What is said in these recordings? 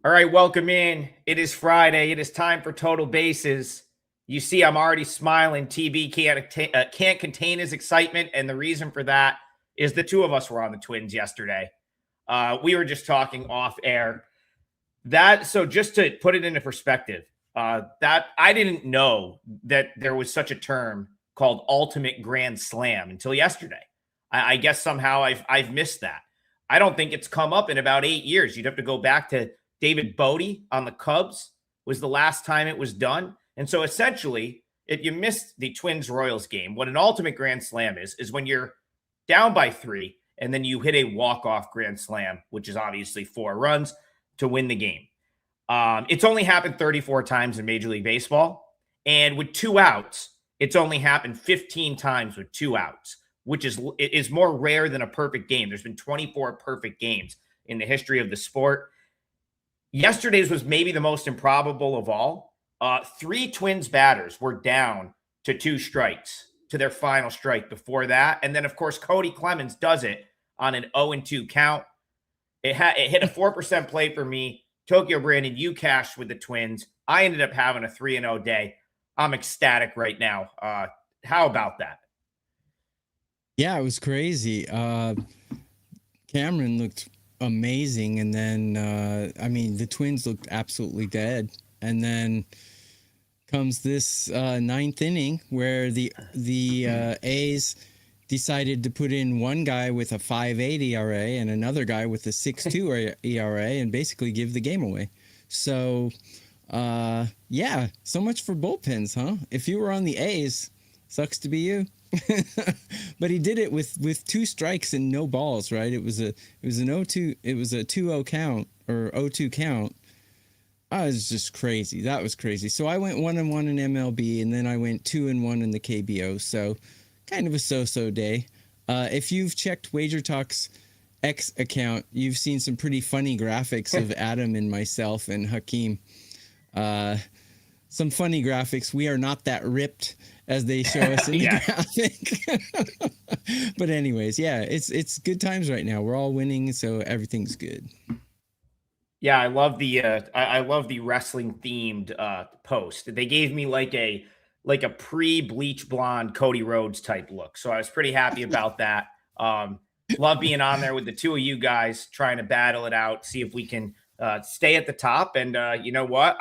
All right, welcome in. It is Friday. It is time for Total Bases. You see, I'm already smiling. TB can't contain his excitement, and the reason for that is the two of us were on the Twins yesterday. We were just talking off air. So just to put it into perspective, that I didn't know that there was such a term called ultimate grand slam until yesterday. I guess somehow I've missed that. I don't think it's come up in about 8 years. You'd have to go back to David Bodie on the Cubs was the last time it was done. And so essentially, if you missed the Twins-Royals game, what an ultimate grand slam is when you're down by 3 and then you hit a walk-off grand slam, which is obviously 4 runs to win the game. It's only happened 34 times in Major League Baseball. And with 2 outs, it's only happened 15 times with 2 outs, which is more rare than a perfect game. There's been 24 perfect games in the history of the sport. Yesterday's was maybe the most improbable of all. 3 Twins batters were down to 2 strikes to their final strike before that. And then, of course, Cody Clemens does it on an 0-2 count. It hit a 4% play for me. Tokyo Brandon, you cashed with the Twins. I ended up having a 3-0 day. I'm ecstatic right now. How about that? Yeah, it was crazy. Cameron looked amazing, and then the Twins looked absolutely dead. And then comes this 9th inning where the A's decided to put in one guy with a 5.8 ERA and another guy with a 6.2 ERA and basically give the game away. So so much for bullpens, huh? If you were on the A's, sucks to be you. But he did it with 2 strikes and no balls, right? It was a 2-0 count or 0-2 count. I was just crazy. That was crazy. So I went 1-1 in MLB, and then I went 2-1 in the KBO. So kind of a so-so day. If you've checked WagerTalk's X account, you've seen some pretty funny graphics of Adam and myself and Hakeem. Some funny graphics. We are not that ripped as they show us in the graphic. But anyways, yeah, it's good times right now. We're all winning, so everything's good. Yeah, I love the wrestling themed post. They gave me like a pre-bleach blonde Cody Rhodes type look. So I was pretty happy about that. Love being on there with the two of you guys trying to battle it out, see if we can stay at the top. And you know what?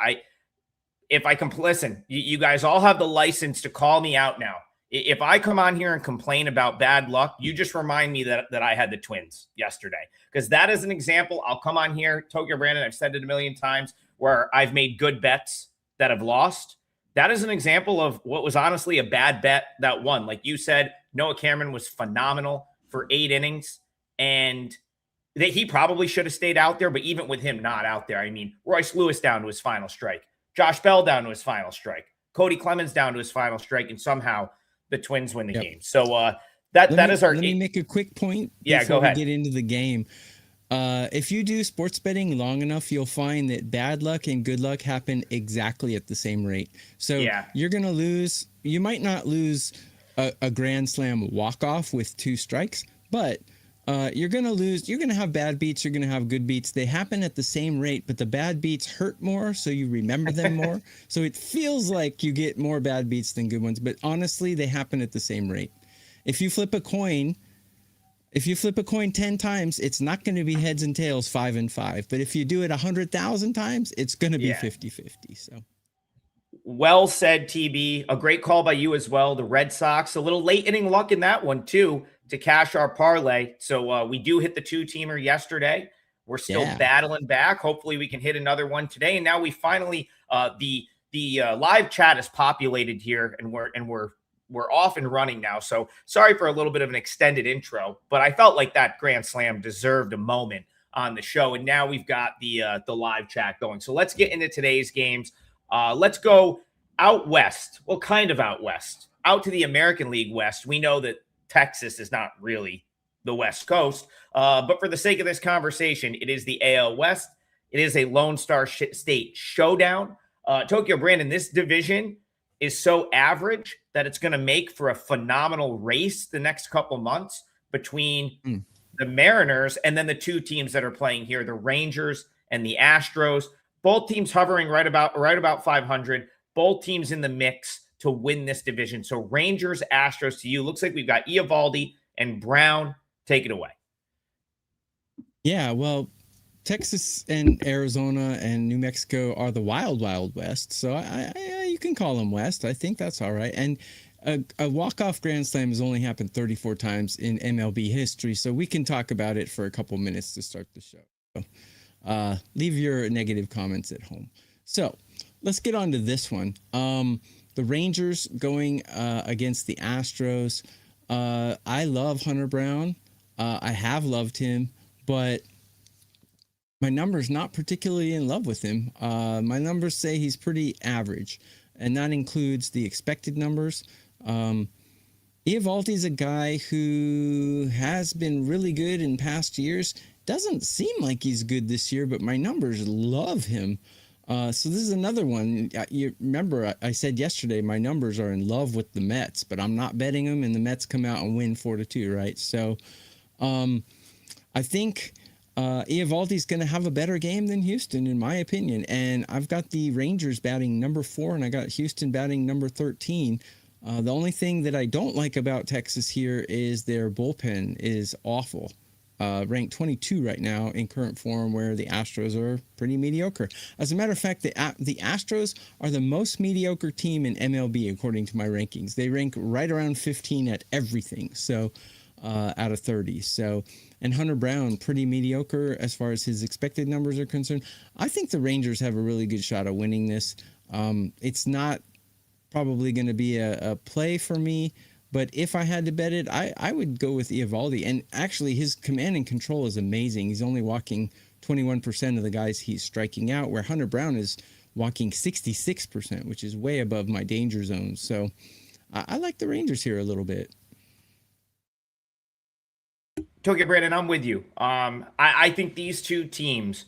If I can listen, you guys all have the license to call me out now. If I come on here and complain about bad luck, you just remind me that I had the Twins yesterday. Because that is an example. I'll come on here, Tokyo Brandon, I've said it a million times, where I've made good bets that have lost. That is an example of what was honestly a bad bet that won. Like you said, Noah Cameron was phenomenal for 8 innings. And he probably should have stayed out there. But even with him not out there, I mean, Royce Lewis down to his final strike. Josh Bell down to his final strike. Cody Clemens down to his final strike. And somehow the Twins win the game. So let me make a quick point before go ahead. We get into the game. If you do sports betting long enough, you'll find that bad luck and good luck happen exactly at the same rate. So you're going to lose. You might not lose a grand slam walk-off with 2 strikes, but you're going to lose. You're going to have bad beats. You're going to have good beats. They happen at the same rate, but the bad beats hurt more, so you remember them more. So it feels like you get more bad beats than good ones, but honestly, they happen at the same rate. If you flip a coin 10 times, it's not going to be heads and tails 5 and 5. But if you do it 100,000 times, it's going to be 50-50. So. Well said, TB. A great call by you as well. The Red Sox, a little late inning luck in that one too, to cash our parlay. So we do hit the 2-teamer yesterday. We're still battling back. Hopefully we can hit another one today. And now we finally, the live chat is populated here, and we're off and running now. So sorry for a little bit of an extended intro, but I felt like that grand slam deserved a moment on the show. And now we've got the live chat going. So let's get into today's games. Let's go out west. Well, kind of out west, out to the American League West. We know that Texas is not really the West Coast, but for the sake of this conversation, it is the AL West. It is a Lone Star State showdown. Tokyo Brandon, this division is so average that it's going to make for a phenomenal race the next couple months between the Mariners and then the 2 teams that are playing here, the Rangers and the Astros. Both teams hovering right about 500. Both teams in the mix to win this division. So Rangers, Astros to you. Looks like we've got Eovaldi and Brown. Take it away. Yeah, well, Texas and Arizona and New Mexico are the wild, wild west. So you can call them west. I think that's all right. And a walk-off grand slam has only happened 34 times in MLB history. So we can talk about it for a couple minutes to start the show. So, leave your negative comments at home. So let's get on to this one. The Rangers going against the Astros. I love Hunter Brown. I have loved him, but my numbers not particularly in love with him. My numbers say he's pretty average, and that includes the expected numbers. Eovaldi's a guy who has been really good in past years. Doesn't seem like he's good this year, but my numbers love him. So this is another one. You remember I said yesterday my numbers are in love with the Mets, but I'm not betting them, and the Mets come out and win 4-2, right? So I think Eovaldi's going to have a better game than Houston, in my opinion. And I've got the Rangers batting number 4, and I got Houston batting number 13. The only thing that I don't like about Texas here is their bullpen is awful. Ranked 22 right now in current form, where the Astros are pretty mediocre. As a matter of fact, the Astros are the most mediocre team in MLB according to my rankings. They rank right around 15 at everything, so out of 30. So, and Hunter Brown, pretty mediocre as far as his expected numbers are concerned. I think the Rangers have a really good shot of winning this. It's not probably going to be a play for me, but if I had to bet it, I would go with Eovaldi. And actually, his command and control is amazing. He's only walking 21% of the guys he's striking out, where Hunter Brown is walking 66%, which is way above my danger zone. So I like the Rangers here a little bit. Okay, Brandon, I'm with you. I think these two teams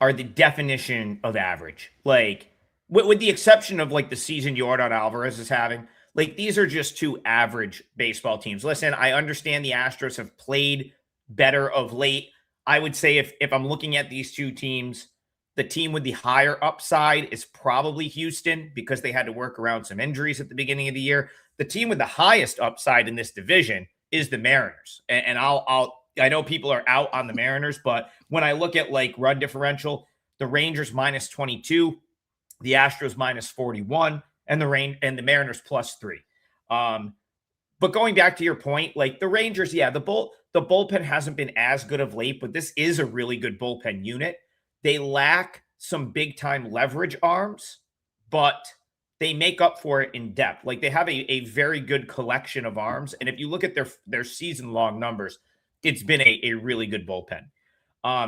are the definition of average. Like, with the exception of like the season Yordan Alvarez is having, like these are just two average baseball teams. Listen, I understand the Astros have played better of late. I would say if I'm looking at these two teams, the team with the higher upside is probably Houston because they had to work around some injuries at the beginning of the year. The team with the highest upside in this division is the Mariners. And I know people are out on the Mariners, but when I look at like run differential, the Rangers minus 22, the Astros minus 41, and the Mariners plus 3. But going back to your point, like the Rangers, yeah, the bullpen hasn't been as good of late, but this is a really good bullpen unit. They lack some big time leverage arms, but they make up for it in depth. Like they have a very good collection of arms. And if you look at their season long numbers, it's been a really good bullpen.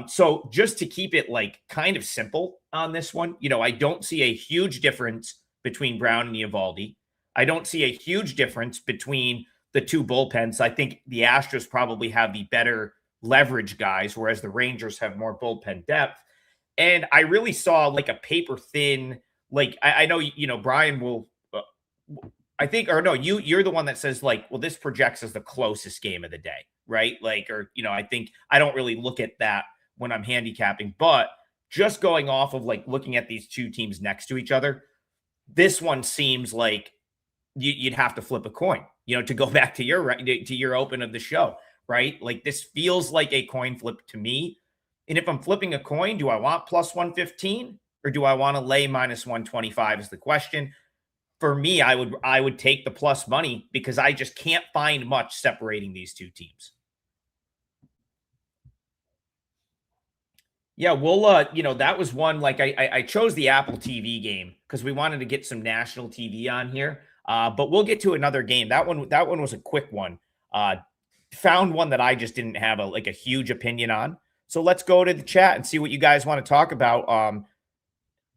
So just to keep it like kind of simple on this one, I don't see a huge difference between Brown and Eovaldi. I don't see a huge difference between the two bullpens. I think the Astros probably have the better leverage guys, whereas the Rangers have more bullpen depth. And I really saw like a paper thin, like I know, Bryan will, I think, or no, you're the one that says like, well, this projects as the closest game of the day, right? Like, or, I think I don't really look at that when I'm handicapping, but just going off of like looking at these two teams next to each other, this one seems like you'd have to flip a coin, to go back to your open of the show, right? Like this feels like a coin flip to me. And if I'm flipping a coin, do I want plus 115 or do I want to lay minus 125 is the question. For me, I would take the plus money because I just can't find much separating these two teams. Yeah, we'll that was one, like I chose the Apple TV game because we wanted to get some national TV on here. But we'll get to another game. That one was a quick one. Found one that I just didn't have a huge opinion on. So let's go to the chat and see what you guys want to talk about.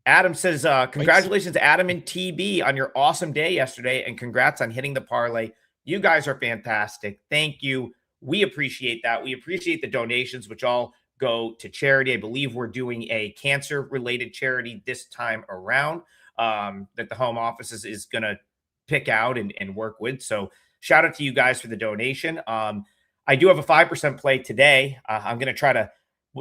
Adam says, congratulations, Adam and TB, on your awesome day yesterday, and congrats on hitting the parlay. You guys are fantastic. Thank you. We appreciate that. We appreciate the donations, which all go to charity. I believe we're doing a cancer-related charity this time around that the home office is going to pick out and work with. So shout out to you guys for the donation. I do have a 5% play today. I'm going to try to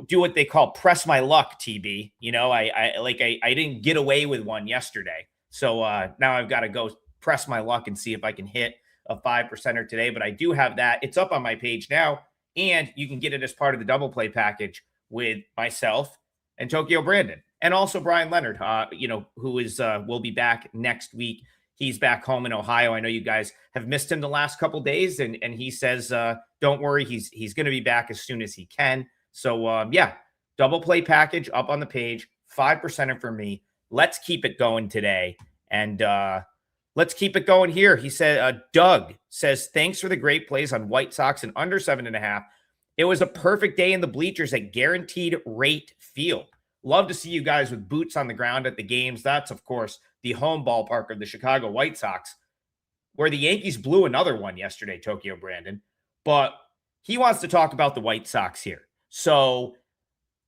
do what they call press my luck, TB. I didn't get away with one yesterday. So now I've got to go press my luck and see if I can hit a 5%er today. But I do have that. It's up on my page now. And you can get it as part of the double play package with myself and Tokyo Brandon. And also Bryan Leonard, who is will be back next week. He's back home in Ohio. I know you guys have missed him the last couple days, and he says, don't worry, he's going to be back as soon as he can. So, double play package up on the page, 5%er for me. Let's keep it going today. And let's keep it going here. He said, Doug says, thanks for the great plays on White Sox and under 7.5. It was a perfect day in the bleachers at Guaranteed Rate Field. Love to see you guys with boots on the ground at the games. That's, of course, the home ballpark of the Chicago White Sox, where the Yankees blew another one yesterday, Tokyo Brandon. But he wants to talk about the White Sox here. So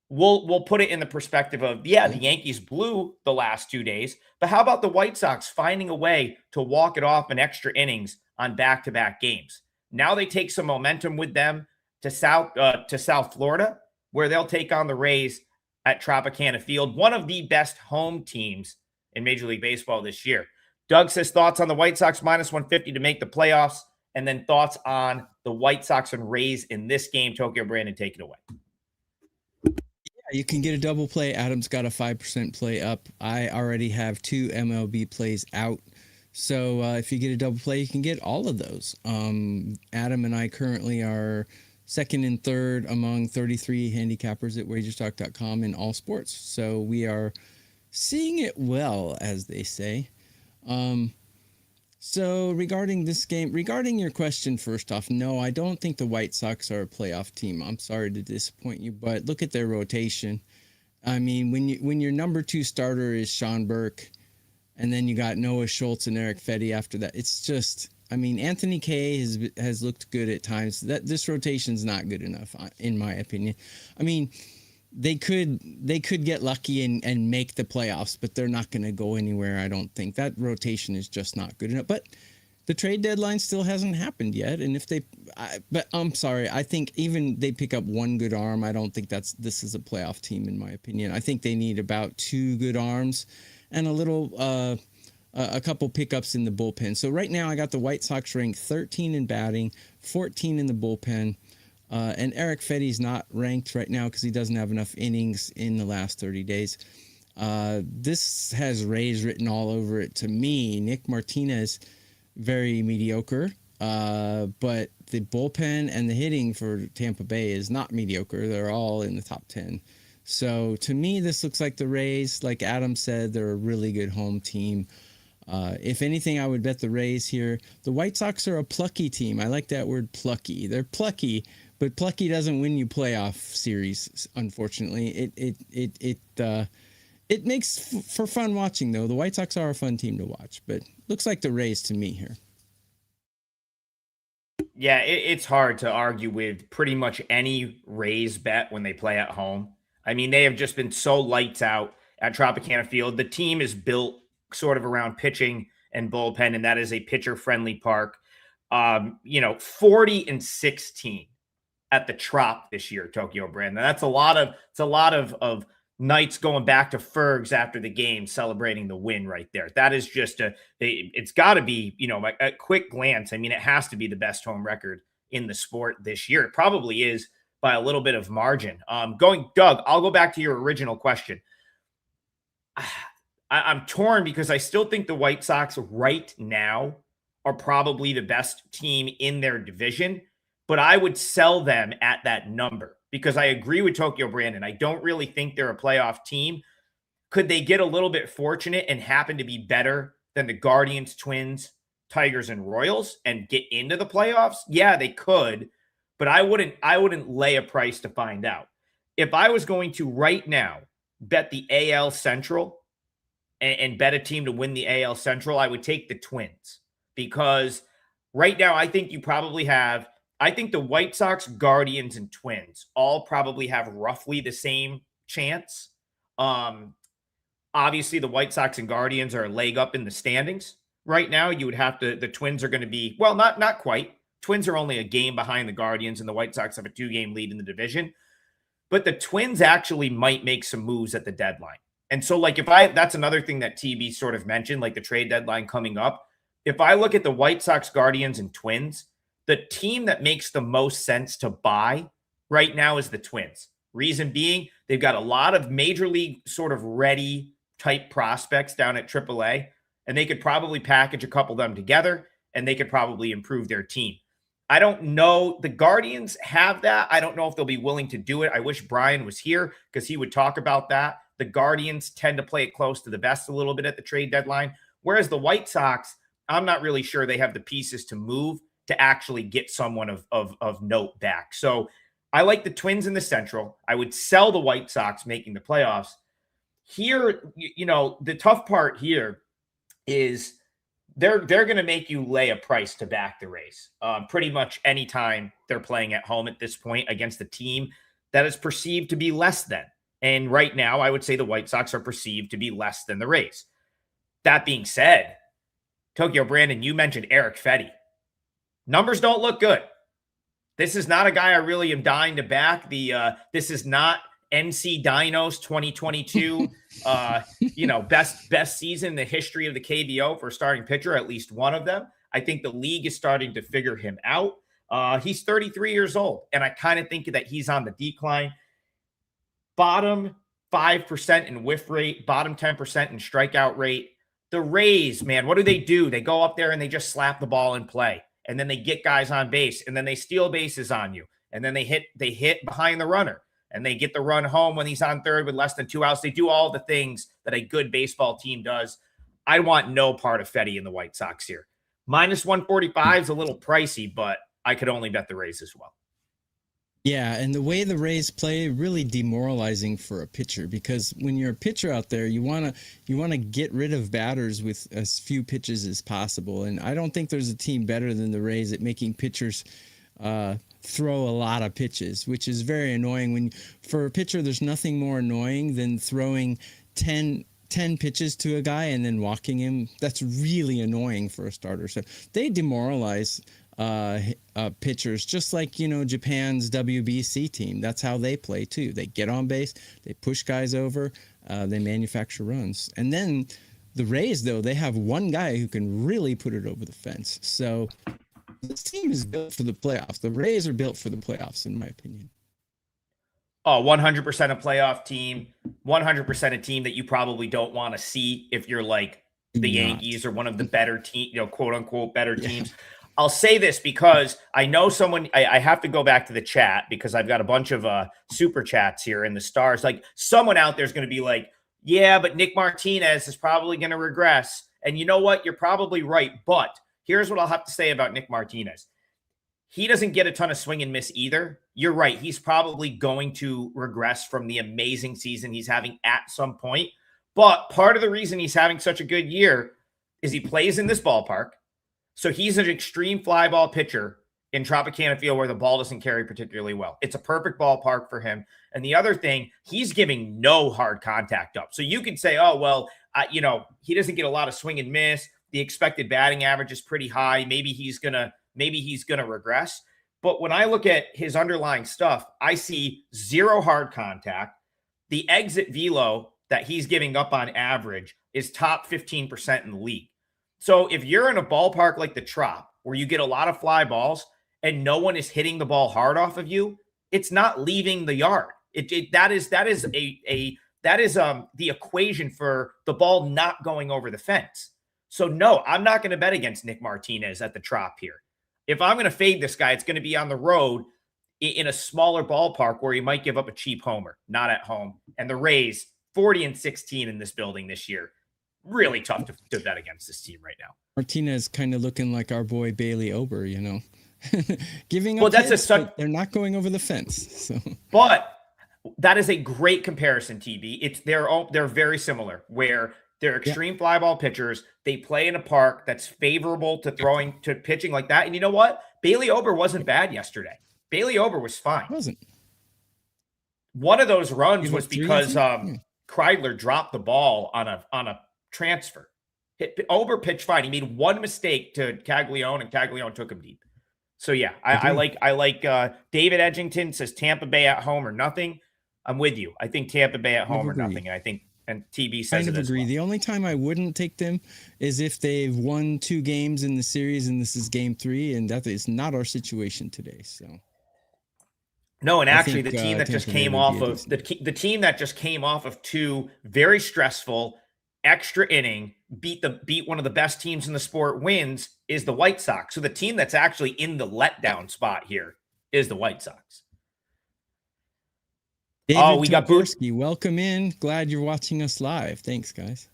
we'll put it in the perspective of, the Yankees blew the last 2 days, but how about the White Sox finding a way to walk it off in extra innings on back-to-back games? Now they take some momentum with them to South Florida, where they'll take on the Rays at Tropicana Field, one of the best home teams in Major League Baseball this year. Doug says thoughts on the White Sox minus 150 to make the playoffs, and then thoughts on the White Sox and Rays in this game. Tokyo Brandon, take it away. Yeah, you can get a double play. Adam's got a 5% play up. I already have 2 MLB plays out. So if you get a double play, you can get all of those. Adam and I currently are second and third among 33 handicappers at WagerTalk.com in all sports. So we are seeing it well, as they say. So regarding this game, regarding your question, first off, no, I don't think the White Sox are a playoff team. I'm sorry to disappoint you, but look at their rotation. I mean, when your number 2 starter is Sean Burke, and then you got Noah Schultz and Eric Fedde after that, it's just, I mean, Anthony Kay has looked good at times. That this rotation's not good enough, in my opinion. I mean, they could get lucky and make the playoffs, but they're not going to go anywhere. I don't think that rotation is just not good enough. But the trade deadline still hasn't happened yet. And but I'm sorry, I think even they pick up one good arm, I don't think this is a playoff team, in my opinion. I think they need about 2 good arms and a couple pickups in the bullpen. So right now I got the White Sox ranked 13 in batting, 14 in the bullpen. And Eric Fedde's not ranked right now because he doesn't have enough innings in the last 30 days. This has Rays written all over it to me. Nick Martinez, very mediocre. But the bullpen and the hitting for Tampa Bay is not mediocre. They're all in the top 10. So to me, this looks like the Rays. Like Adam said, they're a really good home team. If anything, I would bet the Rays here. The White Sox are a plucky team. I like that word, plucky. They're plucky, but plucky doesn't win you playoff series, unfortunately. It makes for fun watching, though. The White Sox are a fun team to watch, but looks like the Rays to me here. Yeah, it's hard to argue with pretty much any Rays bet when they play at home. I mean, they have just been so lights out at Tropicana Field. The team is built sort of around pitching and bullpen, and that is a pitcher-friendly park. 40-16 at the Trop this year, Tokyo Brandon. That's a lot of nights going back to Fergs after the game celebrating the win right there. That is just it's got to be, a quick glance. I mean, it has to be the best home record in the sport this year. It probably is by a little bit of margin. Doug, I'll go back to your original question. I'm torn because I still think the White Sox right now are probably the best team in their division, but I would sell them at that number because I agree with Tokyo Brandon. I don't really think they're a playoff team. Could they get a little bit fortunate and happen to be better than the Guardians, Twins, Tigers, and Royals and get into the playoffs? Yeah, they could, but I wouldn't lay a price to find out. If I was going to right now bet the AL Central and bet a team to win the AL Central, I would take the Twins because right now I think the White Sox, Guardians, and Twins all probably have roughly the same chance. Obviously, the White Sox and Guardians are a leg up in the standings right now. You would have to, the Twins are going to be, well, not quite. Twins are only a game behind the Guardians, and the White Sox have a 2-game lead in the division. but the Twins actually might make some moves at the deadline. And so, like, that's another thing that TB sort of mentioned, like the trade deadline coming up. If I look at the White Sox, Guardians, and Twins, the team that makes the most sense to buy right now is the Twins. Reason being, they've got a lot of major league sort of ready type prospects down at AAA, and they could probably package a couple of them together, and they could probably improve their team. I don't know. The Guardians have that. I don't know if they'll be willing to do it. I wish Bryan was here because he would talk about that. The Guardians tend to play it close to the vest a little bit at the trade deadline, whereas the White Sox, I'm not really sure they have the pieces to move to actually get someone of note back. So I like the Twins in the Central. I would sell the White Sox making the playoffs. Here, the tough part here is they're going to make you lay a price to back the Rays pretty much anytime they're playing at home at this point against a team that is perceived to be less than. And right now, I would say the White Sox are perceived to be less than the Rays. That being said, Tokyo Brandon, you mentioned Eric Fedde. Numbers don't look good. This is not a guy I really am dying to back. This is not NC Dinos 2022, best season in the history of the KBO for a starting pitcher, at least one of them. I think the league is starting to figure him out. He's 33 years old, and I kind of think that he's on the decline. Bottom 5% in whiff rate, bottom 10% in strikeout rate. The Rays, man, what do? They go up there and they just slap the ball in play, and then they get guys on base, and then they steal bases on you, and then they hit behind the runner, and they get the run home when he's on third with less than 2 outs. They do all the things that a good baseball team does. I want no part of Fedde in the White Sox here. Minus 145 is a little pricey, but I could only bet the Rays as well. Yeah, and the way the Rays play, really demoralizing for a pitcher, because when you're a pitcher out there, you want to get rid of batters with as few pitches as possible. And I don't think there's a team better than the Rays at making pitchers throw a lot of pitches, which is very annoying. For a pitcher, there's nothing more annoying than throwing 10 pitches to a guy and then walking him. That's really annoying for a starter. So they demoralize pitchers, just like, Japan's WBC team. That's how they play too. They get on base, they push guys over, they manufacture runs. And then the Rays, though, they have one guy who can really put it over the fence. So this team is built for the playoffs. The Rays are built for the playoffs, in my opinion. Oh, 100% a playoff team, 100% a team that you probably don't want to see if you're like the Yankees or one of the better team, quote unquote better teams. I'll say this because I know someone, I have to go back to the chat because I've got a bunch of super chats here in the stars. Like, someone out there is going to be like, yeah, but Nick Martinez is probably going to regress. And you know what? You're probably right. But here's what I'll have to say about Nick Martinez. He doesn't get a ton of swing and miss either. You're right. He's probably going to regress from the amazing season he's having at some point. But part of the reason he's having such a good year is he plays in this ballpark. So he's an extreme fly ball pitcher in Tropicana Field where the ball doesn't carry particularly well. It's a perfect ballpark for him. And the other thing, he's giving no hard contact up. So you could say, oh, well, he doesn't get a lot of swing and miss. The expected batting average is pretty high. Maybe he's gonna regress. But when I look at his underlying stuff, I see zero hard contact. The exit velo that he's giving up on average is top 15% in the league. So if you're in a ballpark like the Trop, where you get a lot of fly balls and no one is hitting the ball hard off of you, it's not leaving the yard. That is the equation for the ball not going over the fence. So no, I'm not going to bet against Nick Martinez at the Trop here. If I'm going to fade this guy, it's going to be on the road in a smaller ballpark where he might give up a cheap homer, not at home. And the Rays, 40-16 in this building this year. Really tough to bet against this team right now. Martinez kind of looking like our boy Bailey Ober, giving up. Well, that's hits, but they're not going over the fence. So. But that is a great comparison, TB. They're very similar, where they're extreme fly ball pitchers. They play in a park that's favorable to throwing to pitching like that. And you know what? Bailey Ober wasn't bad yesterday. Bailey Ober was fine. Wasn't. One of those runs was because Kreidler dropped the ball on a transfer. Ober pitched fine. He made one mistake to Caglione, and Caglione took him deep. So yeah, I like David Edgington says Tampa Bay at home or nothing. I'm with you. I think Tampa Bay at home or Agree. nothing. And I think, and TB says Kind it of as agree. well. The only time I wouldn't take them is if they've won 2 games in the series and this is game 3, and that is not our situation today. So no, and actually, think, the team that just Tampa Bay came would be off a of decent. the team that just came off of 2 very stressful extra inning beat one of the best teams in the sport wins is the White Sox. So the team that's actually in the letdown spot here is the White Sox. David we got Tokarski. Welcome in. Glad you're watching us live. Thanks, guys.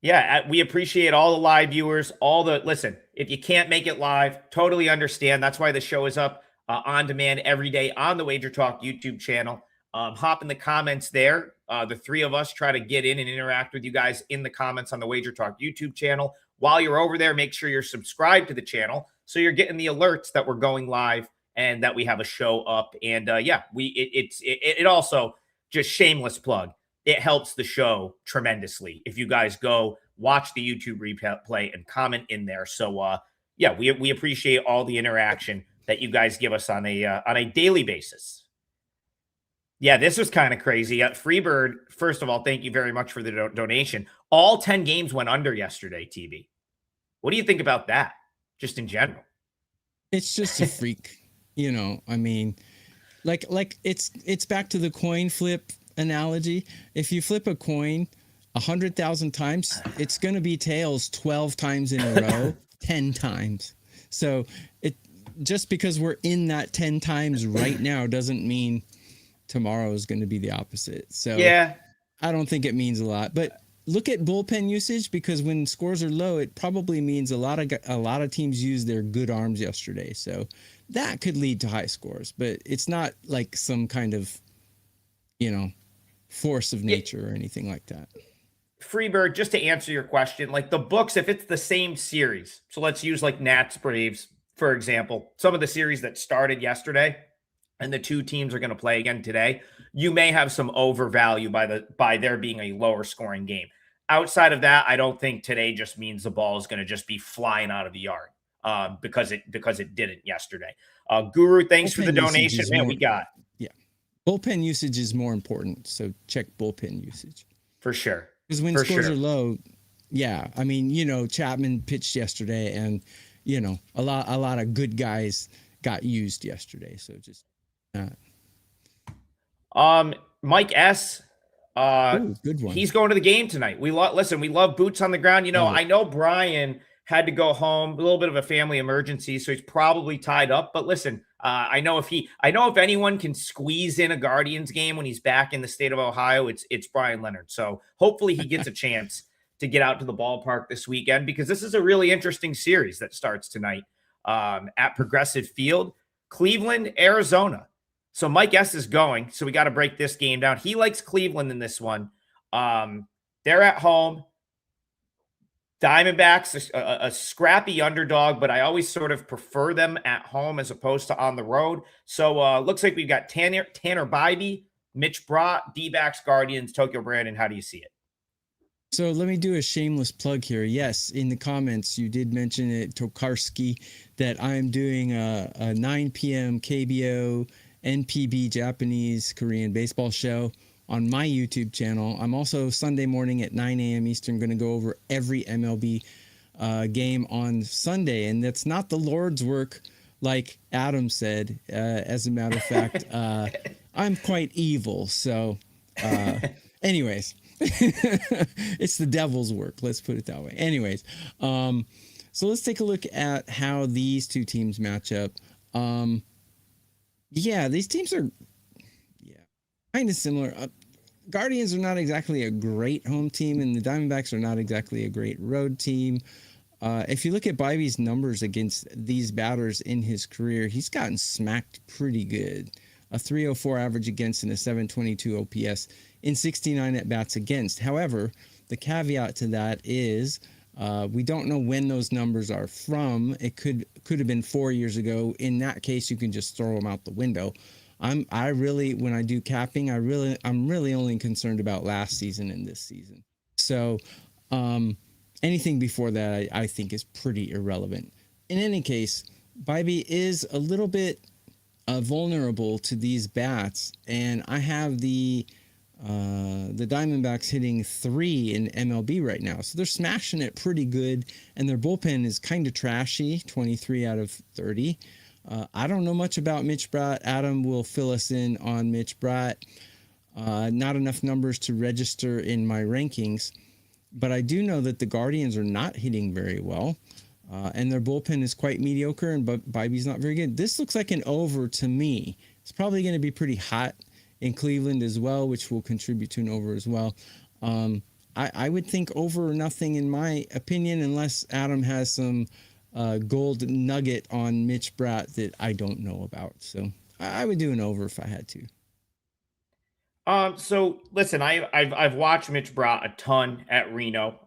Yeah, we appreciate all the live viewers. Listen, if you can't make it live, totally understand. That's why the show is up on demand every day on the WagerTalk YouTube channel. Hop in the comments there. The 3 of us try to get in and interact with you guys in the comments on the WagerTalk YouTube channel. While you're over there, make sure you're subscribed to the channel so you're getting the alerts that we're going live and that we have a show up. And it also, just shameless plug, it helps the show tremendously if you guys go watch the YouTube replay and comment in there. So we appreciate all the interaction that you guys give us on a daily basis. Yeah, this was kind of crazy. Freebird, first of all, thank you very much for the donation. All 10 games went under yesterday, TB. What do you think about that, just in general? It's just a freak. I mean, like it's back to the coin flip analogy. If you flip a coin 100,000 times, it's going to be tails 12 times in a row, 10 times. So it just because we're in that 10 times right now doesn't mean tomorrow is going to be the opposite. So yeah, I don't think it means a lot. But look at bullpen usage, because when scores are low, it probably means a lot of teams used their good arms yesterday. So that could lead to high scores, but it's not like some kind of, force of nature or anything like that. Freebird, just to answer your question, like the books, if it's the same series, so let's use like Nats Braves, for example, some of the series that started yesterday and the 2 teams are going to play again today, you may have some overvalue by there being a lower scoring game. Outside of that, I don't think today just means the ball is going to just be flying out of the yard because it didn't yesterday. Guru, thanks for the donation. Man, we got. Yeah. Bullpen usage is more important. So check bullpen usage. For sure. Because when scores are low, yeah. I mean, Chapman pitched yesterday and, a lot of good guys got used yesterday. So just Mike S. Good one. He's going to the game tonight. We love boots on the ground. I know Bryan had to go home, a little bit of a family emergency, so he's probably tied up. But listen, I know if anyone can squeeze in a Guardians game when he's back in the state of Ohio, it's Bryan Leonard. So hopefully he gets a chance to get out to the ballpark this weekend, because this is a really interesting series that starts tonight at Progressive Field, Cleveland, Arizona. So Mike S is going, so we got to break this game down. He likes Cleveland in this one. They're at home. Diamondbacks, a scrappy underdog, but I always sort of prefer them at home as opposed to on the road. So looks like we've got Tanner Bybee, Mitch Brott, D-backs, Guardians, Tokyo Brandon. How do you see it? So let me do a shameless plug here. Yes, in the comments, you did mention it, Tokarski, that I'm doing a 9 p.m. KBO NPB Japanese Korean baseball show on my YouTube channel. I'm also Sunday morning at 9 a.m. Eastern going to go over every MLB game on Sunday. And that's not the Lord's work, like Adam said. As a matter of fact, I'm quite evil. So anyways, it's the devil's work. Let's put it that way. Anyways, so let's take a look at how these 2 teams match up. Yeah, these teams are kind of similar. Guardians are not exactly a great home team, and the Diamondbacks are not exactly a great road team. If you look at Bybee's numbers against these batters in his career, he's gotten smacked pretty good. A 304 average against and a 722 OPS in 69 at-bats against. However, the caveat to that is we don't know when those numbers are from. It could have been 4 years ago. In that case, you can just throw them out the window. When I do capping, I'm really only concerned about last season and this season. So anything before that, I think is pretty irrelevant. In any case, Bybee is a little bit vulnerable to these bats, and I have the Diamondbacks hitting 3 in MLB right now, so they're smashing it pretty good, and their bullpen is kind of trashy, 23 out of 30. I don't know much about Mitch Bratt. Adam will fill us in on Mitch Bratt. Not enough numbers to register in my rankings, but I do know that the Guardians are not hitting very well. And their bullpen is quite mediocre, and Bibby's not very good. This looks like an over to me. It's probably going to be pretty hot in Cleveland as well, which will contribute to an over as well. I would think over or nothing in my opinion, unless Adam has some gold nugget on Mitch Bratt that I don't know about. So I would do an over if I had to. So listen, I've watched Mitch Bratt a ton at Reno.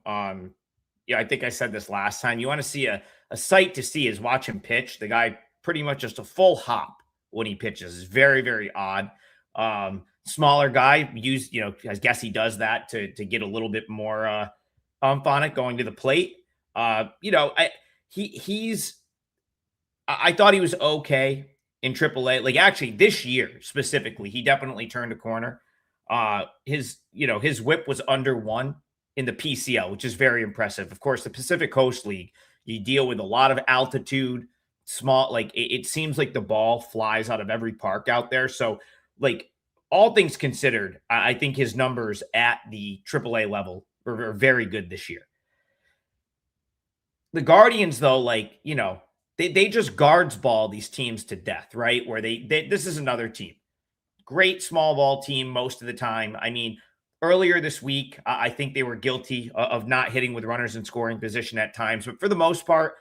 Yeah, I think I said this last time. You want to see a sight to see is watch him pitch. The guy pretty much just a full hop when he pitches. It's very, very odd. Smaller guy, I guess he does that to get a little bit more on it going to the plate. I thought he was okay in AAA. Like actually this year specifically, he definitely turned a corner. His whip was under 1 in the PCL, which is very impressive. Of course, the Pacific Coast League, you deal with a lot of altitude, it seems like the ball flies out of every park out there. So like all things considered, I think his numbers at the AAA level are very good this year. The Guardians, though, they just guards ball these teams to death, right? Where this is another team. Great small ball team most of the time. I mean, earlier this week, I think they were guilty of not hitting with runners in scoring position at times. But for the most part,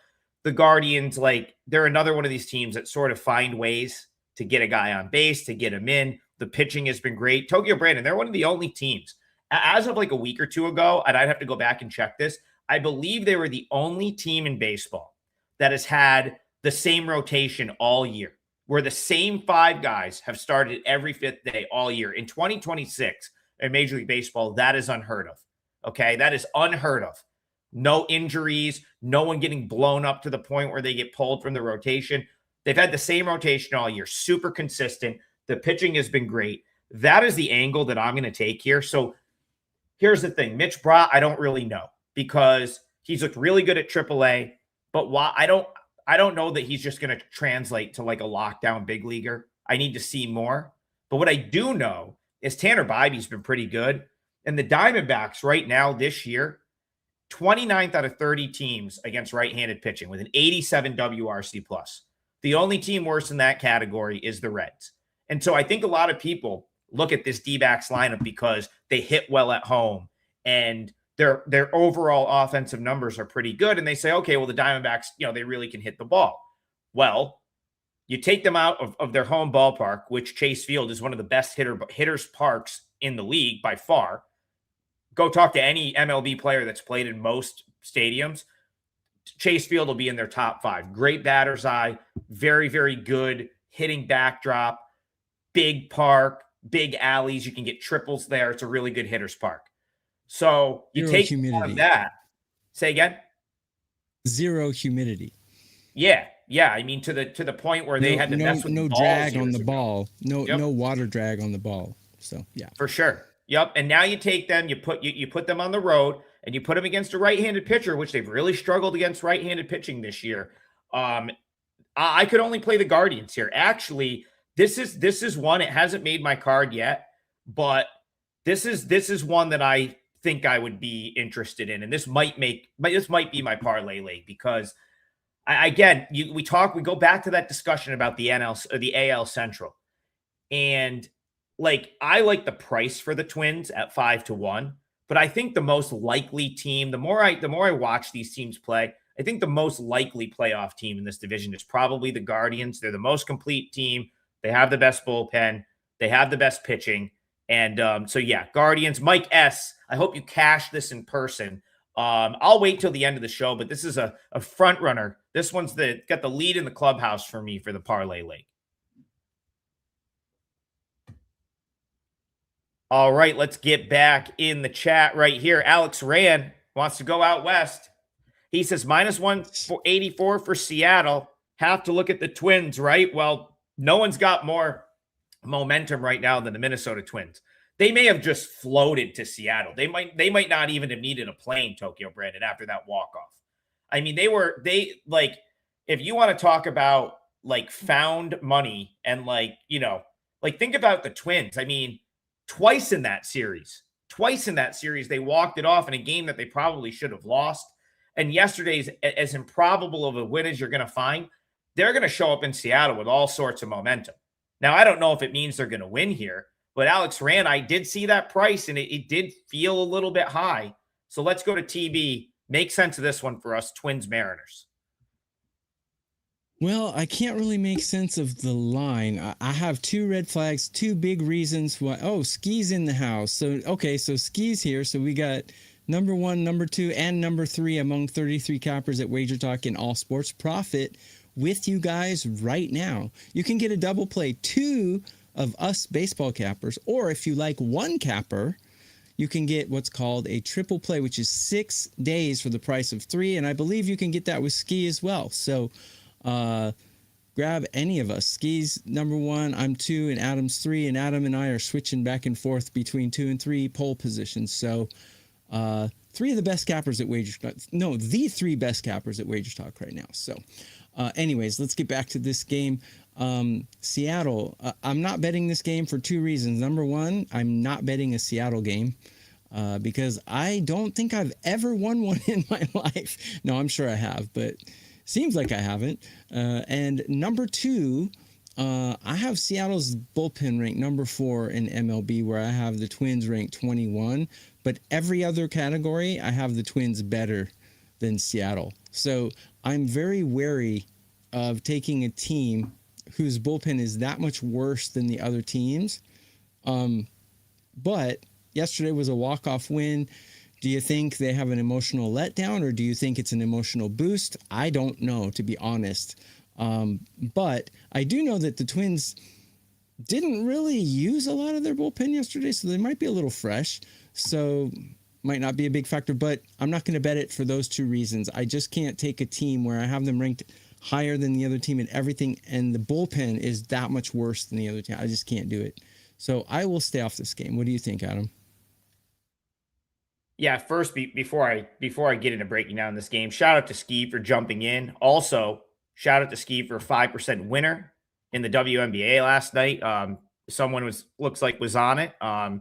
the Guardians, they're another one of these teams that sort of find ways to get a guy on base, to get him in. The pitching has been great. Tokyo Brandon, they're one of the only teams. As of a week or two ago, and I'd have to go back and check this, I believe they were the only team in baseball that has had the same rotation all year, where the same 5 guys have started every 5th day all year. In 2026, in Major League Baseball, that is unheard of. Okay, that is unheard of. No injuries, no one getting blown up to the point where they get pulled from the rotation. They've had the same rotation all year, super consistent. The pitching has been great. That is the angle that I'm going to take here. So here's the thing. Mitch Bratt, I don't really know because he's looked really good at AAA, but why I don't know that he's just going to translate to a lockdown big leaguer. I need to see more. But what I do know is Tanner Bibby's been pretty good. And the Diamondbacks right now this year, 29th out of 30 teams against right-handed pitching with an 87 WRC plus. The only team worse in that category is the Reds. And so I think a lot of people look at this D-backs lineup because they hit well at home and their overall offensive numbers are pretty good. And they say, okay, well, the Diamondbacks, they really can hit the ball. Well, you take them out of their home ballpark, which Chase Field is one of the best hitters parks in the league by far. Go talk to any MLB player that's played in most stadiums. Chase Field will be in their top 5. Great batter's eye, very, very good hitting backdrop, big park, big alleys. You can get triples there. It's a really good hitter's park. So you Zero take humidity. one of that. Say again? Zero humidity. Yeah. I mean, to the point where they had to mess with no balls drag on the ago. ball. No water drag on the ball. So yeah, for sure. Yep. And now you take them, you put them on the road, and you put them against a right-handed pitcher, which they've really struggled against right-handed pitching this year. I could only play the Guardians here. Actually, this is one. It hasn't made my card yet, but this is one that I think I would be interested in, and this might be my parlay leg because we go back to that discussion about the AL Central, and I like the price for the Twins at 5-1, but I think the most likely team, the more I watch these teams play, I think the most likely playoff team in this division is probably the Guardians. They're the most complete team. They have the best bullpen. They have the best pitching. And so, yeah, Guardians. Mike S., I hope you cash this in person. I'll wait till the end of the show, but this is a front runner. This one's got the lead in the clubhouse for me for the parlay league. All right, let's get back in the chat right here. Alex Rand wants to go out west. He says -184 for Seattle. Have to look at the Twins, right? Well, no one's got more momentum right now than the Minnesota Twins. They may have just floated to Seattle. They might not even have needed a plane, Tokyo Brandon, after that walk-off. I mean, if you want to talk about like found money and think about the Twins. I mean, twice in that series, they walked it off in a game that they probably should have lost. And yesterday's, as improbable of a win as you're going to find, they're going to show up in Seattle with all sorts of momentum. Now, I don't know if it means they're going to win here, but Alex Rand, I did see that price, and it did feel a little bit high. So let's go to TB. Make sense of this one for us, Twins Mariners. Well, I can't really make sense of the line. I have two red flags, two big reasons why. Oh, Ski's in the house. So Ski's here. So we got number 1, number 2, and number 3 among 33 cappers at WagerTalk in all sports profit with you guys right now. You can get a double play, 2 of us baseball cappers, or if you like 1 capper, you can get what's called a triple play, which is 6 days for the price of 3. And I believe you can get that with Ski as well. So grab any of us. Ski's number 1, I'm 2, and Adam's 3. And Adam and I are switching back and forth between 2 and 3 pole positions. So 3 of the best cappers at WagerTalk. No, the 3 best cappers at WagerTalk right now. So anyways, let's get back to this game. Seattle, I'm not betting this game for 2 reasons. Number 1, I'm not betting a Seattle game because I don't think I've ever won one in my life. No, I'm sure I have, but seems like I haven't. And number 2, I have Seattle's bullpen ranked number 4 in MLB, where I have the Twins ranked 21. But every other category, I have the Twins better than Seattle. So I'm very wary of taking a team whose bullpen is that much worse than the other teams. But yesterday was a walk-off win. Do you think they have an emotional letdown, or do you think it's an emotional boost? I don't know, to be honest. But I do know that the Twins didn't really use a lot of their bullpen yesterday, so they might be a little fresh. So might not be a big factor, but I'm not going to bet it for those 2 reasons. I just can't take a team where I have them ranked higher than the other team and everything, and the bullpen is that much worse than the other team. I just can't do it. So I will stay off this game. What do you think, Adam? Yeah, first, before I get into breaking down this game, shout out to Ski for jumping in. Also, shout out to Ski for a 5% winner in the WNBA last night. Someone looks like was on it. I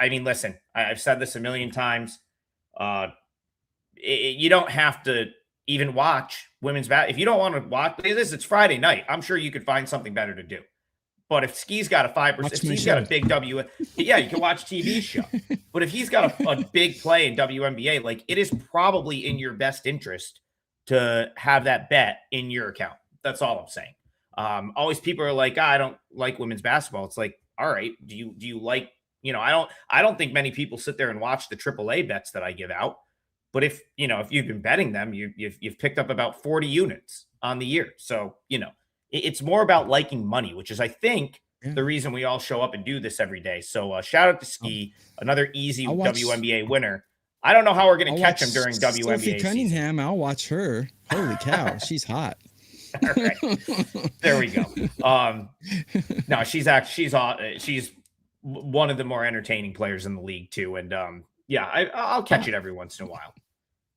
mean, listen, I've said this a million times. You don't have to even watch women's basketball. If you don't want to watch this, it's Friday night. I'm sure you could find something better to do. But if Ski's got a 5%, if he's got a big yeah, you can watch TV show. But if he's got a big play in WNBA, like, it is probably in your best interest to have that bet in your account. That's all I'm saying. Always people are like, I don't like women's basketball. It's like, all right, do you like, I don't think many people sit there and watch the AAA bets that I give out. But if you've been betting them, you've picked up about 40 units on the year. So, it's more about liking money, which is, I think, the reason we all show up and do this every day. So shout out to Ski, another easy WNBA winner. I don't know how we're going to catch him during WNBA Sophie Cunningham, season. I'll watch her. Holy cow, she's hot. All right. There we go. No, she's one of the more entertaining players in the league too. And I'll catch it every once in a while.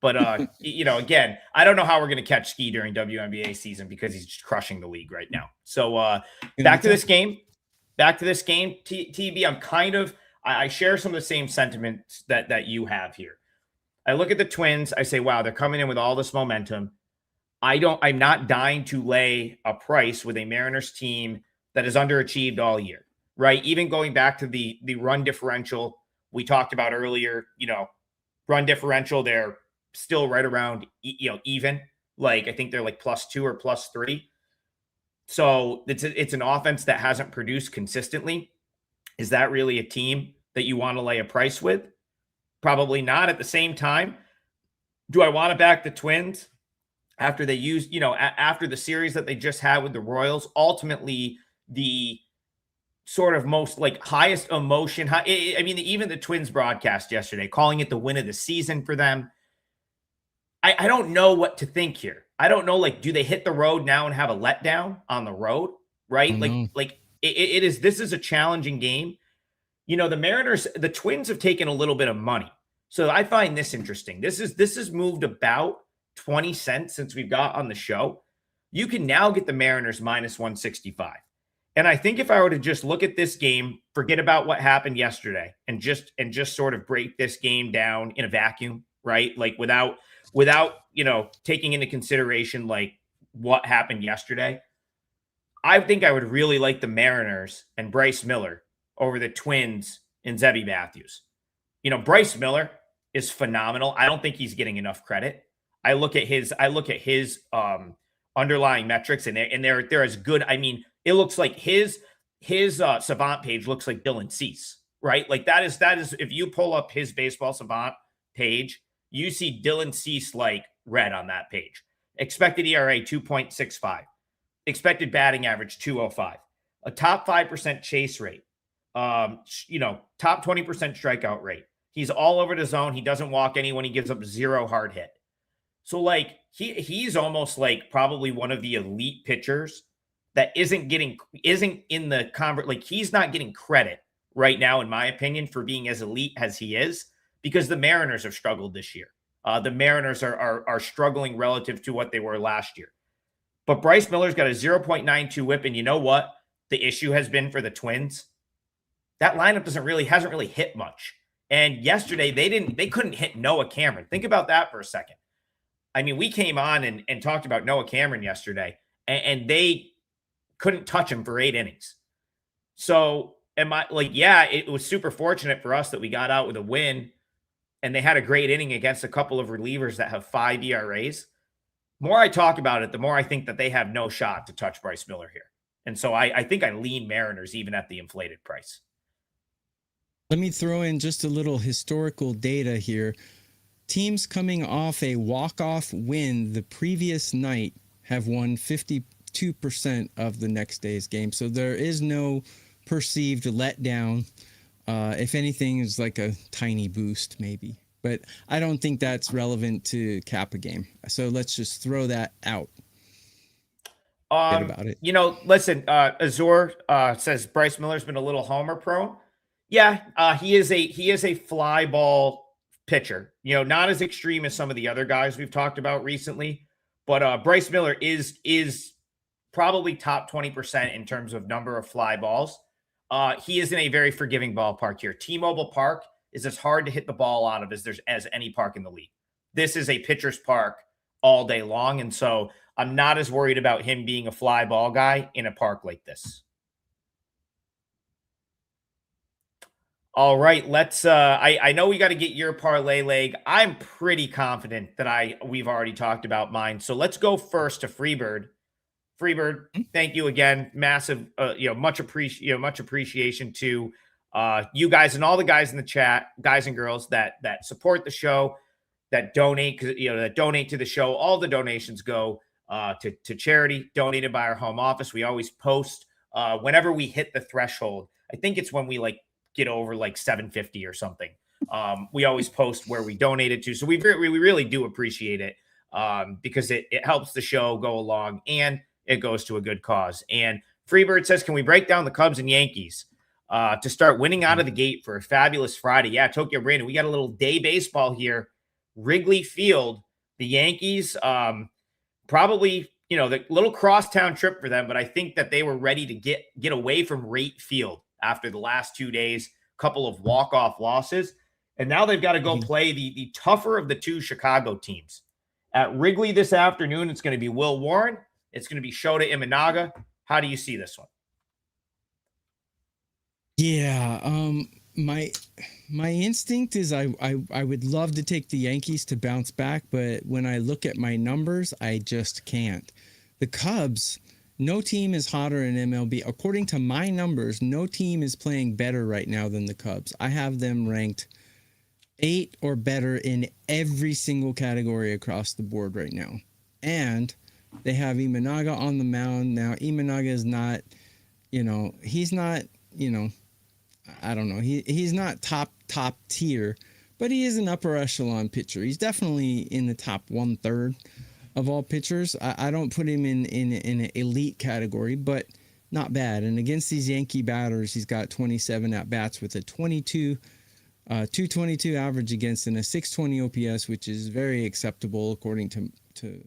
But again, I don't know how we're going to catch Ski during WNBA season because he's just crushing the league right now. So back to this game. TB, I share some of the same sentiments that you have here. I look at the Twins. I say, wow, they're coming in with all this momentum. I'm not dying to lay a price with a Mariners team that has underachieved all year, right? Even going back to the run differential we talked about earlier, run differential, they're still right around, even. Like, I think they're like +2 or +3. So it's an offense that hasn't produced consistently. Is that really a team that you want to lay a price with? Probably not. At the same time, do I want to back the Twins after they used, after the series that they just had with the Royals? Ultimately, the sort of most highest emotion. I mean, even the Twins broadcast yesterday, calling it the win of the season for them. I don't know what to think here. I don't know, do they hit the road now and have a letdown on the road, right? Oh, no. This is a challenging game. The Mariners, the Twins have taken a little bit of money. So I find this interesting. This has moved about 20 cents since we've got on the show. You can now get the Mariners minus 165. And I think if I were to just look at this game, forget about what happened yesterday and just sort of break this game down in a vacuum, right? Like without taking into consideration like what happened yesterday. I think I would really like the Mariners and Bryce Miller over the Twins and Zebby Matthews. Bryce Miller is phenomenal. I don't think he's getting enough credit. I look at his underlying metrics and they're as good. I mean, it looks like his Savant page looks like Dylan Cease, right? Like that is if you pull up his Baseball Savant page, you see Dylan Cease like red on that page. Expected ERA 2.65, expected batting average 205, a top 5% chase rate, top 20% strikeout rate. He's all over the zone. He doesn't walk anyone. He gives up 0 hard hit. So like he's almost like probably one of the elite pitchers that isn't in the like he's not getting credit right now, in my opinion, for being as elite as he is, because the Mariners have struggled this year. The Mariners are struggling relative to what they were last year. But Bryce Miller's got a 0.92 whip, and you know what the issue has been for the Twins? That lineup hasn't really hit much. And yesterday they couldn't hit Noah Cameron. Think about that for a second. I mean, we came on and talked about Noah Cameron yesterday, and they couldn't touch him for 8 innings. So it was super fortunate for us that we got out with a win, and they had a great inning against a couple of relievers that have 5 ERAs. The more I talk about it, the more I think that they have no shot to touch Bryce Miller here. And so I think I lean Mariners even at the inflated price. Let me throw in just a little historical data here. Teams coming off a walk-off win the previous night have won 52% of the next day's game. So there is no perceived letdown. If anything, is like a tiny boost maybe. But I don't think that's relevant to cap a game. So let's just throw that out. About it. Listen, Azor says Bryce Miller's been a little homer prone. Yeah, he is a fly ball pitcher. Not as extreme as some of the other guys we've talked about recently, but Bryce Miller is probably top 20% in terms of number of fly balls. He is in a very forgiving ballpark here. T-Mobile Park is as hard to hit the ball out of as any park in the league. This is a pitcher's park all day long, and so I'm not as worried about him being a fly ball guy in a park like this. All right, let's I know we got to get your parlay leg. I'm pretty confident that we've already talked about mine. So let's go first to Freebird. Freebird, thank you again. Massive much appreciation to you guys and all the guys in the chat, guys and girls that support the show, that donate to the show. All the donations go to charity donated by our home office. We always post whenever we hit the threshold. I think it's when we get over 750 or something. We always post where we donated to. So we really do appreciate it because it helps the show go along and it goes to a good cause. And Freebird says, can we break down the Cubs and Yankees to start winning out of the gate for a fabulous Friday? Yeah, Tokyo Brandon, we got a little day baseball here. Wrigley Field, the Yankees, probably, the little crosstown trip for them, but I think that they were ready to get away from Rate Field after the last 2 days, couple of walk-off losses. And now they've got to go play the tougher of the two Chicago teams. At Wrigley this afternoon, it's going to be Will Warren. It's going to be Shota Imanaga. How do you see this one? Yeah, my instinct is I would love to take the Yankees to bounce back, but when I look at my numbers, I just can't. The Cubs, no team is hotter in MLB. According to my numbers, no team is playing better right now than the Cubs. I have them ranked 8 or better in every single category across the board right now. And they have Imanaga on the mound. Now, Imanaga is not, he's not, I don't know. He's not top tier, but he is an upper echelon pitcher. He's definitely in the top 1/3 of all pitchers. I don't put him in an elite category, but not bad. And against these Yankee batters, he's got 27 at bats with a 222 average against and a 620 OPS, which is very acceptable according to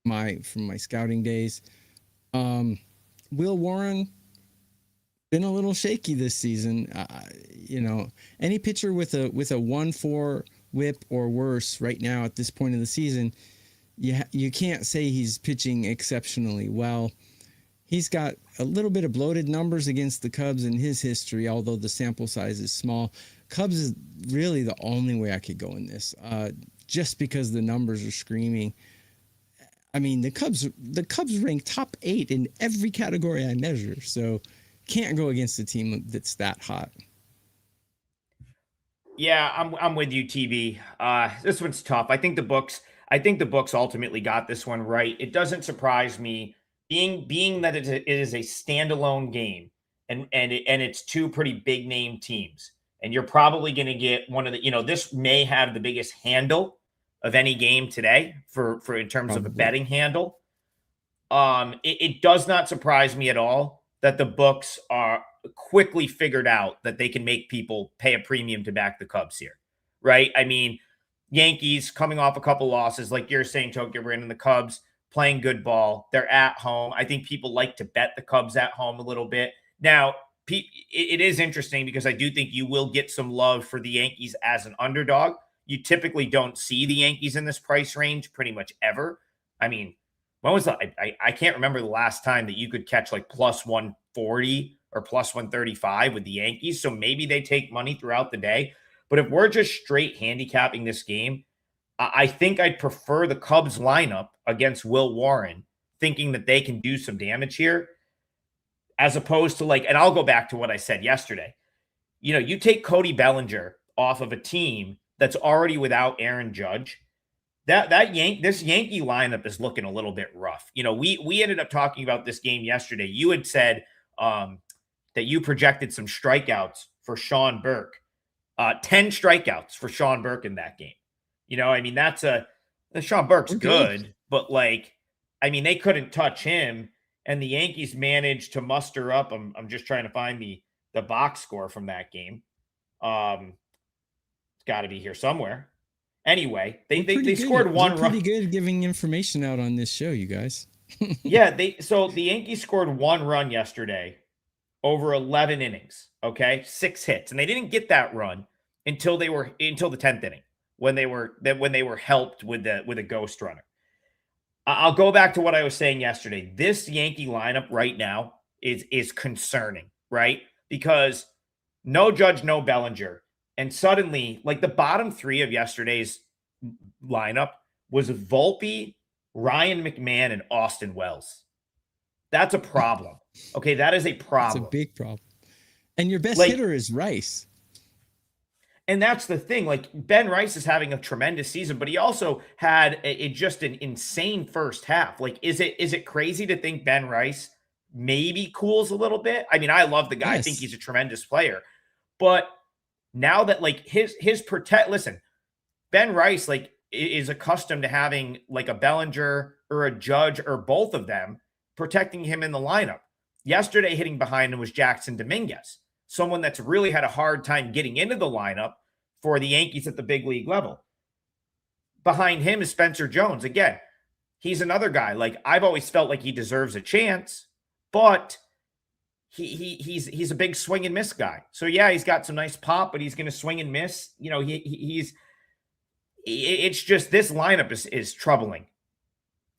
my scouting days. Will Warren been a little shaky this season. Any pitcher with a 1.4 whip or worse right now at this point of the season, you can't say he's pitching exceptionally well. He's got a little bit of bloated numbers against the Cubs in his history, although the sample size is small. Cubs is really the only way I could go in this, just because the numbers are screaming. I mean, the Cubs rank top 8 in every category I measure, so can't go against a team that's that hot. Yeah, I'm with you, TV. This one's tough. I think the books ultimately got this one right. It doesn't surprise me, being that it is a standalone game, and it's two pretty big name teams, and you're probably going to get one of the, this may have the biggest handle of any game today for in terms of a betting handle. It does not surprise me at all that the books are quickly figured out that they can make people pay a premium to back the Cubs here, right? I mean, Yankees coming off a couple losses, like you're saying, Tokyo Brandon, the Cubs playing good ball. They're at home. I think people like to bet the Cubs at home a little bit. Now, it is interesting because I do think you will get some love for the Yankees as an underdog. You typically don't see the Yankees in this price range pretty much ever. I mean, when was I can't remember the last time that you could catch like plus 140 or plus 135 with the Yankees. So maybe they take money throughout the day. But if we're just straight handicapping this game, I think I'd prefer the Cubs lineup against Will Warren, thinking that they can do some damage here, as opposed to and I'll go back to what I said yesterday. You take Cody Bellinger off of a team that's already without Aaron Judge. This Yankee lineup is looking a little bit rough. We ended up talking about this game yesterday. You had said that you projected some strikeouts for Sean Burke. 10 strikeouts for Sean Burke in that game. Sean Burke's good, but they couldn't touch him, and the Yankees managed to muster up. I'm just trying to find the box score from that game. It's got to be here somewhere. Anyway, they scored one run. Pretty good giving information out on this show, you guys. Yeah, so the Yankees scored one run yesterday over 11 innings. Okay, 6 hits, and they didn't get that run until the 10th inning when they were helped with a ghost runner. I'll go back to what I was saying yesterday. This Yankee lineup right now is concerning, right? Because no Judge, no Bellinger. And suddenly, the bottom 3 of yesterday's lineup was Volpe, Ryan McMahon, and Austin Wells. That's a problem. Okay, that is a problem. It's a big problem. And your best hitter is Rice. And that's the thing. Ben Rice is having a tremendous season, but he also had just an insane first half. Is it crazy to think Ben Rice maybe cools a little bit? I mean, I love the guy. Yes. I think he's a tremendous player. But now that listen, Ben Rice is accustomed to having a Bellinger or a Judge or both of them protecting him in the lineup. Yesterday, hitting behind him was Jackson Dominguez, someone that's really had a hard time getting into the lineup for the Yankees at the big league level. Behind him is Spencer Jones. Again, he's another guy. I've always felt like he deserves a chance, but he's a big swing and miss guy. So yeah, he's got some nice pop, but he's going to swing and miss. It's just this lineup is troubling.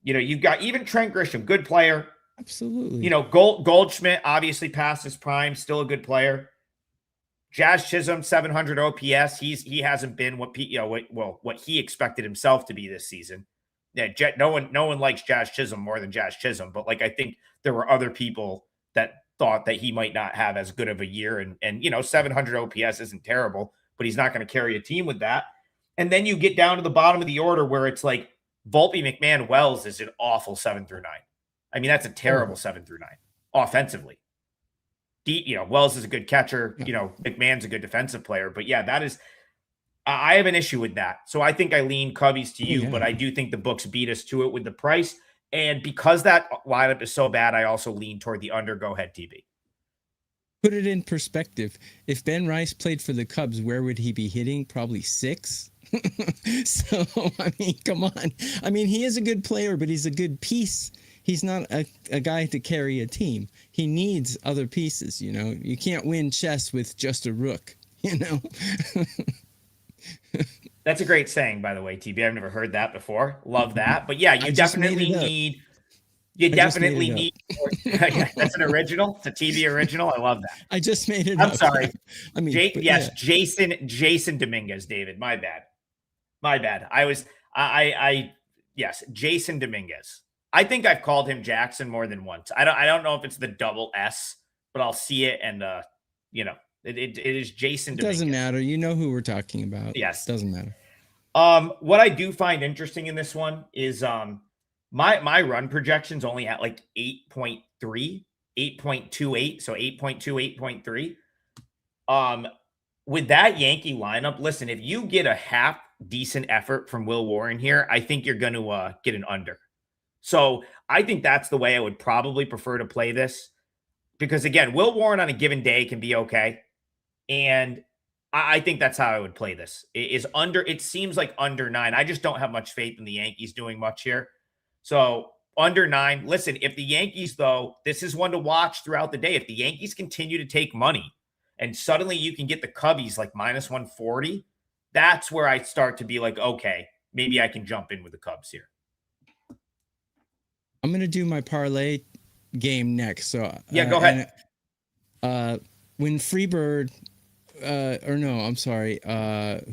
You've got even Trent Grisham, good player. Absolutely. Goldschmidt obviously past his prime, still a good player. Jazz Chisholm, 700 OPS. He hasn't been what he expected himself to be this season. Yeah, no one likes Jazz Chisholm more than Jazz Chisholm, but I think there were other people that thought that he might not have as good of a year, and 700 OPS isn't terrible, but he's not going to carry a team with that. And then you get down to the bottom of the order where it's Volpe, McMahon, Wells is an awful 7 through 9. I mean, that's a terrible 7 through 9 offensively. Wells is a good catcher. McMahon's a good defensive player. But yeah, that is, I have an issue with that. So I think I lean Cubbies to you, but I do think the books beat us to it with the price. And because that lineup is so bad, I also lean toward the under. Go ahead, TB. Put it in perspective. If Ben Rice played for the Cubs, where would he be hitting? Probably 6. So, I mean, come on. I mean, he is a good player, but he's a good piece. He's not a guy to carry a team. He needs other pieces, you know. You can't win chess with just a rook, you know. That's a great saying, by the way, TB. I've never heard that before. Love that. But yeah, you definitely need... That's an original. It's a TV original. I love that. I just made it I'm up. sorry. I mean, Jason Dominguez, David. My bad. Yes, Jason Dominguez. I think I've called him Jackson more than once. I don't know if it's the double S, but I'll see it. And, it is Jason Dominguez. Doesn't matter. You know who we're talking about. Yes. Doesn't matter. What I do find interesting in this one is, my run projection's only at like 8.3, 8.28, so 8.2, 8.3. With that Yankee lineup, listen, if you get a half decent effort from Will Warren here, I think you're going to get an under. So I think that's the way I would probably prefer to play this, because again, Will Warren on a given day can be okay. And I think that's how I would play this. It seems like under 9. I just don't have much faith in the Yankees doing much here. So under 9, listen, if the Yankees, though, this is one to watch throughout the day. If the Yankees continue to take money and suddenly you can get the Cubbies like minus 140, that's where I start to be like, okay, maybe I can jump in with the Cubs here. I'm going to do my parlay game next. So yeah, go ahead. When Freebird,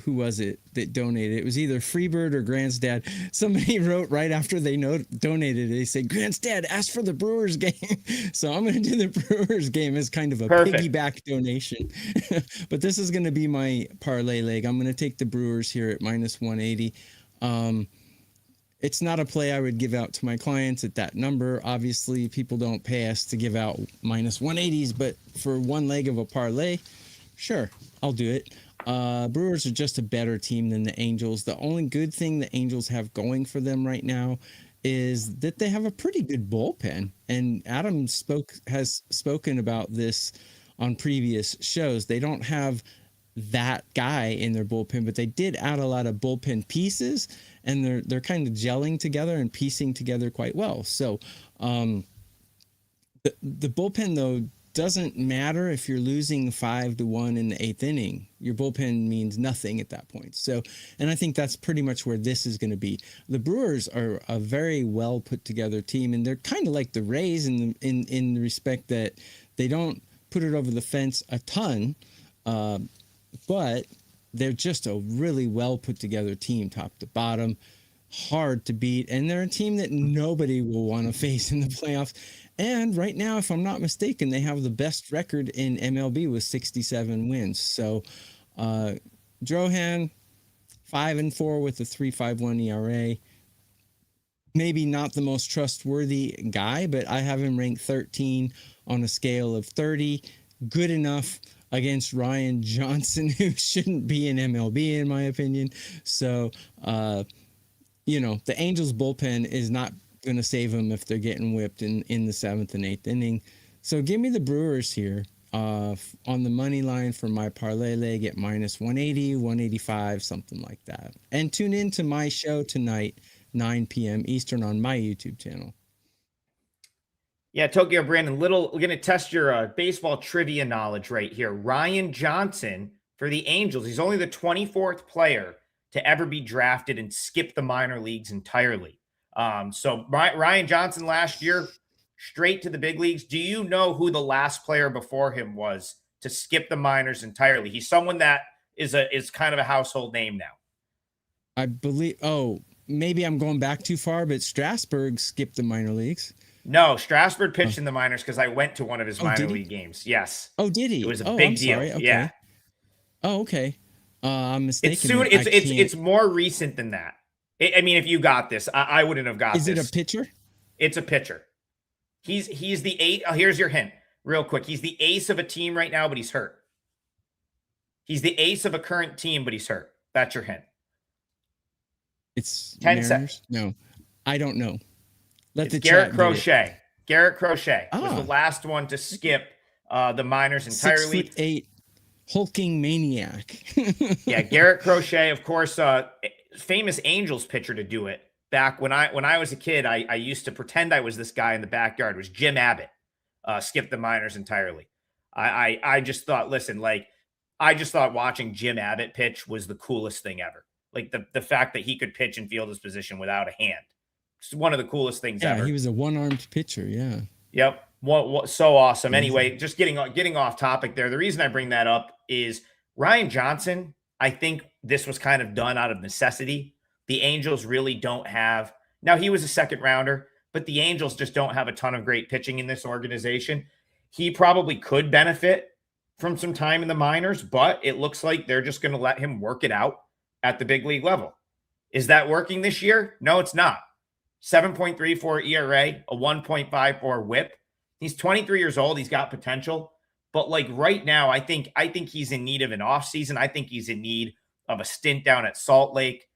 who was it that donated? It was either Freebird or Grant's dad. Somebody wrote right after they donated, they said, Grant's dad asked for the Brewers game. So I'm going to do the Brewers game as kind of a piggyback donation. But this is going to be my parlay leg. I'm going to take the Brewers here at minus 180. It's not a play I would give out to my clients at that number. Obviously, people don't pay us to give out minus 180s, but for one leg of a parlay, sure, I'll do it. Brewers are just a better team than the Angels. The only good thing the Angels have going for them right now is that they have a pretty good bullpen. And Adam has spoken about this on previous shows. They don't have that guy in their bullpen, but they did add a lot of bullpen pieces, and they're kind of gelling together and piecing together quite well. So the bullpen, though, doesn't matter if you're losing 5-1 in the 8th inning. Your bullpen means nothing at that point. So, and I think that's pretty much where this is going to be. The Brewers are a very well put together team, and they're kind of like the Rays in the respect that they don't put it over the fence a ton, but they're just a really well put together team, top to bottom, hard to beat, and they're a team that nobody will want to face in the playoffs. And right now, if I'm not mistaken, they have the best record in MLB with 67 wins. So, Drohan, 5-4 with a 3.51 ERA. Maybe not the most trustworthy guy, but I have him ranked 13 on a scale of 30. Good enough against Ryan Johnson, who shouldn't be in MLB, in my opinion. So, the Angels bullpen is not going to save them if they're getting whipped in the 7th and 8th inning. So give me the Brewers here on the money line for my parlay leg at minus 180, 185, something like that. And tune in to my show tonight, 9 p.m. Eastern on my YouTube channel. Yeah, Tokyo Brandon, we're going to test your baseball trivia knowledge right here. Ryan Johnson for the Angels. He's only the 24th player to ever be drafted and skip the minor leagues entirely. So Ryan Johnson last year, straight to the big leagues. Do you know who the last player before him was to skip the minors entirely? He's someone that is kind of a household name now. I believe, maybe I'm going back too far, but Strasburg skipped the minor leagues. No, Strasburg pitched in the minors because I went to one of his minor league games. Yes. Oh, did he? It was a big deal. Sorry. Okay. Yeah. Oh, okay. I'm mistaken. It's more recent than that. I mean, if you got this, I wouldn't have got this. Is it a pitcher? It's a pitcher. He's the ace. Here's your hint real quick. He's the ace of a team right now, but he's hurt. He's the ace of a current team, but he's hurt. That's your hint. It's 10 seconds. No, I don't know. Let the Garrett chat Crochet. Garrett Crochet was the Ah. last one to skip the minors entirely. 6'8" hulking maniac. Yeah, Garrett Crochet, of course, famous Angels pitcher to do it. Back when I was a kid, I used to pretend I was this guy in the backyard. It was Jim Abbott. Skipped the minors entirely. I just thought, listen, like I just thought watching Jim Abbott pitch was the coolest thing ever. Like the fact that he could pitch and field his position without a hand. It's one of the coolest things ever. Yeah, he was a one-armed pitcher. Yeah. Yep. What so awesome. Anyway, just getting off topic there. The reason I bring that up is Ryan Johnson. I think this was kind of done out of necessity. The Angels really don't have. Now, he was a second rounder, but the Angels just don't have a ton of great pitching in this organization. He probably could benefit from some time in the minors, but it looks like they're just going to let him work it out at the big league level. Is that working this year? No, it's not. 7.34 ERA, a 1.54 whip. He's 23 years old. He's got potential. But like right now, I think he's in need of an offseason. I think he's in need of a stint down at Salt Lake.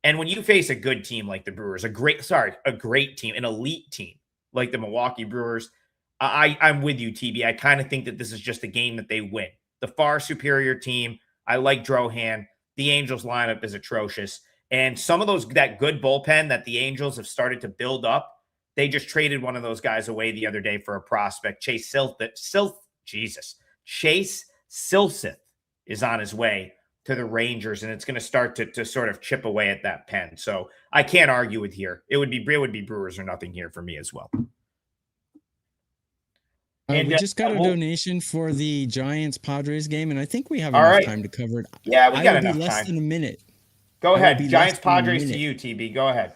And when you face a good team like the Brewers, a great team, an elite team like the Milwaukee Brewers, I'm with you, TB. I kind of think that this is just a game that they win. The far superior team. I like Drohan. The Angels lineup is atrocious. And some of that good bullpen that the Angels have started to build up, they just traded one of those guys away the other day for a prospect. Chase Silseth is on his way to the Rangers, and it's going to start to sort of chip away at that pen. So I can't argue with here. It would be Brewers or nothing here for me as well. And we just got a donation for the Giants-Padres game, and I think we have enough time to cover it. Yeah, we got enough time. Less than a minute. Go ahead. Giants-Padres to you, TB. Go ahead.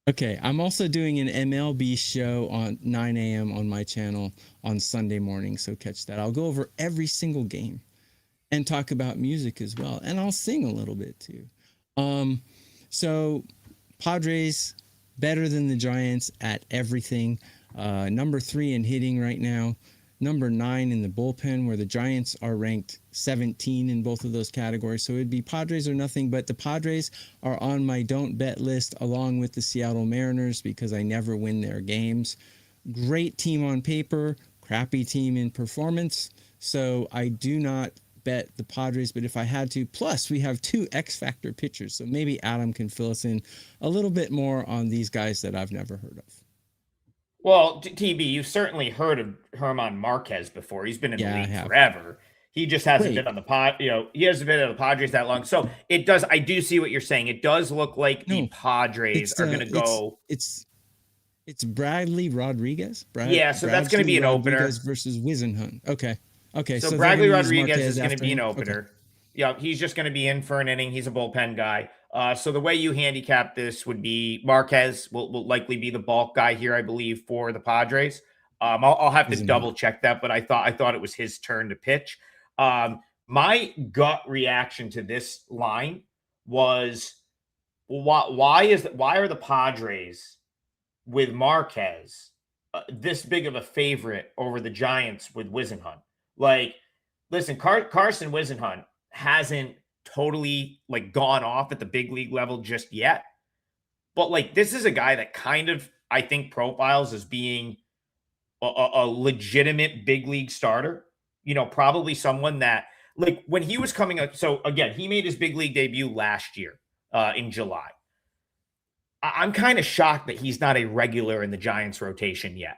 Okay, I'm also doing an MLB show on 9 a.m. on my channel on Sunday morning, so catch that. I'll go over every single game and talk about music as well, and I'll sing a little bit too. So Padres better than the Giants at everything. Number 3 in hitting right now. Number 9 in the bullpen, where the Giants are ranked 17 in both of those categories. So it'd be Padres or nothing, but the Padres are on my don't bet list along with the Seattle Mariners because I never win their games. Great team on paper, crappy team in performance. So I do not bet the Padres, but if I had to, plus we have 2 X-Factor pitchers. So maybe Adam can fill us in a little bit more on these guys that I've never heard of. Well, TB, you've certainly heard of German Marquez before. He's been in the league forever. He just hasn't been on the he hasn't been on the Padres that long. So it does. I do see what you're saying. It does look like the Padres are going to go. It's Bradley Rodriguez. So that's going to be an opener versus Wisenhunt. Okay. So Bradley Rodriguez is going to be an opener. Okay. Yeah, he's just going to be in for an inning. He's a bullpen guy. So the way you handicap this would be Marquez will likely be the bulk guy here, I believe, for the Padres. I'll have to double check that, but I thought it was his turn to pitch. My gut reaction to this line was, why are the Padres with Marquez this big of a favorite over the Giants with Wisenhunt? Like, listen, Carson Wisenhunt hasn't totally gone off at the big league level just yet. But this is a guy that kind of, I think, profiles as being a legitimate big league starter. Probably someone that when he was coming up. So again, he made his big league debut last year in July. I'm kind of shocked that he's not a regular in the Giants rotation yet.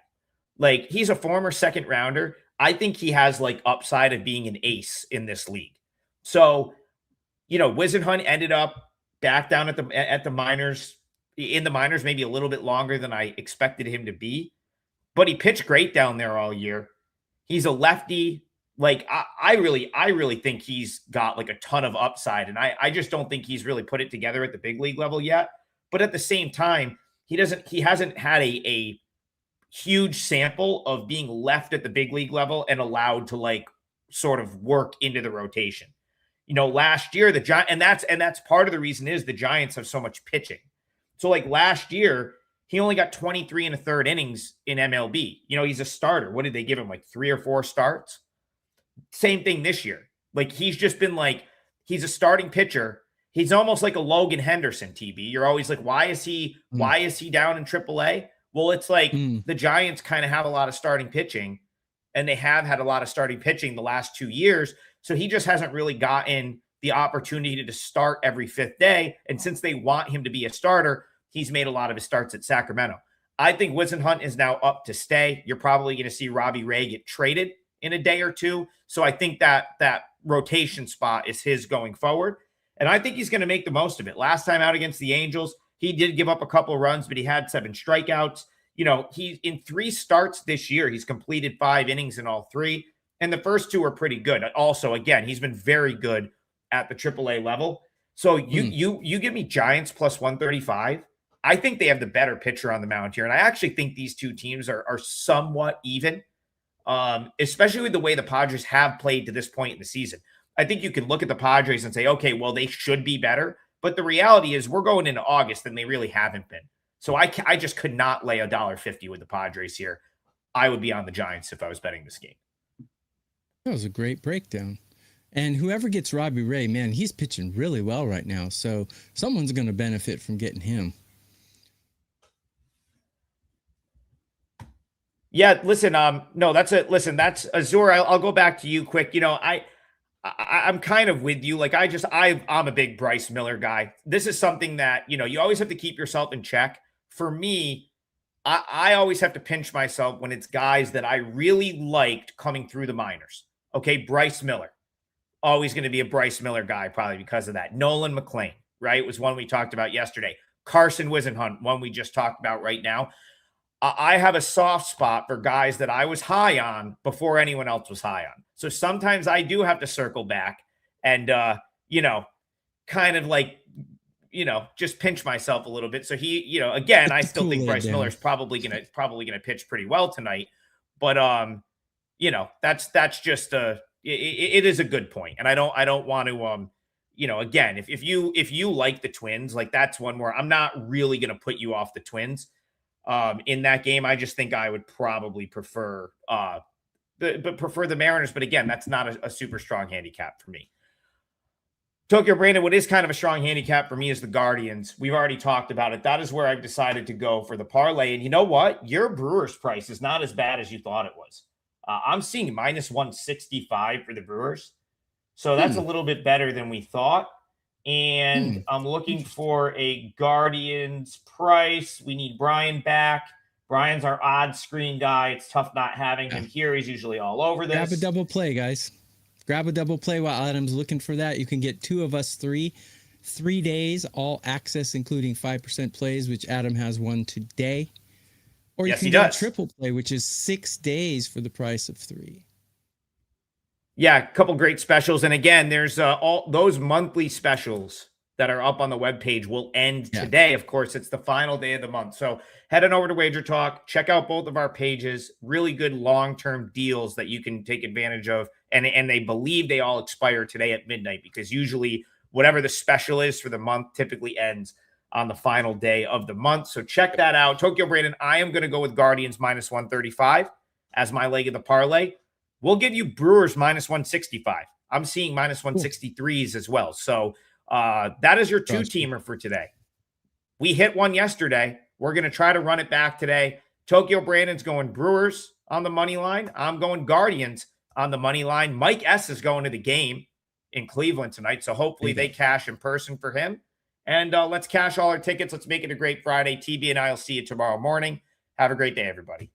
He's a former second rounder. I think he has upside of being an ace in this league. So, Wisenhunt ended up back down at the minors, in the minors, maybe a little bit longer than I expected him to be, but he pitched great down there all year. He's a lefty. I really think he's got a ton of upside, and I just don't think he's really put it together at the big league level yet. But at the same time, he hasn't had a huge sample of being left at the big league level and allowed to sort of work into the rotation. Last year, the Giants, and that's part of the reason is the Giants have so much pitching. So last year, he only got 23 and a third innings in MLB. He's a starter. What did they give him? 3 or 4 starts? Same thing this year. He's just been he's a starting pitcher. He's almost like a Logan Henderson, TB. You're always why is he down in AAA? Well, it's like the Giants kind of have a lot of starting pitching, and they have had a lot of starting pitching the last 2 years. So he just hasn't really gotten the opportunity to start every fifth day. And since they want him to be a starter, he's made a lot of his starts at Sacramento. I think Whisenhunt is now up to stay. You're probably going to see Robbie Ray get traded in a day or two. So I think that rotation spot is his going forward. And I think he's going to make the most of it. Last time out against the Angels, he did give up a couple of runs, but he had 7 strikeouts. You know, he in 3 starts this year, he's completed 5 innings in all 3. And the first 2 are pretty good. Also, again, he's been very good at the AAA level. So you give me Giants plus 135. I think they have the better pitcher on the mound here. And I actually think these two teams are somewhat even, especially with the way the Padres have played to this point in the season. I think you can look at the Padres and say, okay, well, they should be better. But the reality is we're going into August and they really haven't been. So I just could not lay $1.50 with the Padres here. I would be on the Giants if I was betting this game. That was a great breakdown. And whoever gets Robbie Ray, man, he's pitching really well right now. So someone's going to benefit from getting him. Yeah, listen, no, that's Azur. I'll go back to you quick. You know, I'm kind of with you. Like I'm a big Bryce Miller guy. This is something that, you know, you always have to keep yourself in check. For me, I always have to pinch myself when it's guys that I really liked coming through the minors. Okay, Bryce Miller. Always going to be a Bryce Miller guy, probably because of that. Nolan McLean, right, was one we talked about yesterday. Carson Whisenhunt, one we just talked about right now. I have a soft spot for guys that I was high on before anyone else was high on. So sometimes I do have to circle back and, you know, kind of like, you know, just pinch myself a little bit. So he, you know, again, I still think Bryce Miller is probably gonna pitch pretty well tonight. But you know, that's just it is a good point. And I don't want to you know, again, if you like the Twins, like that's one where I'm not really gonna put you off the Twins. In that game, I just think I would probably prefer the Mariners. But again, that's not a super strong handicap for me. Tokyo Brandon, what is kind of a strong handicap for me is the Guardians. We've already talked about it. That is where I've decided to go for the parlay. And you know what? Your Brewers price is not as bad as you thought it was. I'm seeing minus 165 for the Brewers. So that's a little bit better than we thought. And I'm looking for a Guardians price. We need Bryan back. Bryan's our odd screen guy. It's tough not having him here. He's usually all over this. Grab a double play, guys. Grab a double play while Adam's looking for that. You can get 2 of us 3 days, all access, including 5% plays, which Adam has one today. Or you can get a triple play, which is 6 days for the price of 3. Yeah, a couple great specials. And again, there's all those monthly specials that are up on the webpage will end today. Of course, it's the final day of the month. So head on over to WagerTalk, check out both of our pages. Really good long-term deals that you can take advantage of. And they believe they all expire today at midnight because usually whatever the special is for the month typically ends on the final day of the month. So check that out. Tokyo Brandon, I am going to go with Guardians minus 135 as my leg of the parlay. We'll give you Brewers minus 165. I'm seeing minus 163s as well. So that is your 2-teamer for today. We hit one yesterday. We're going to try to run it back today. Tokyo Brandon's going Brewers on the money line. I'm going Guardians on the money line. Mike S. is going to the game in Cleveland tonight. So hopefully they cash in person for him. And let's cash all our tickets. Let's make it a great Friday. TB and I will see you tomorrow morning. Have a great day, everybody.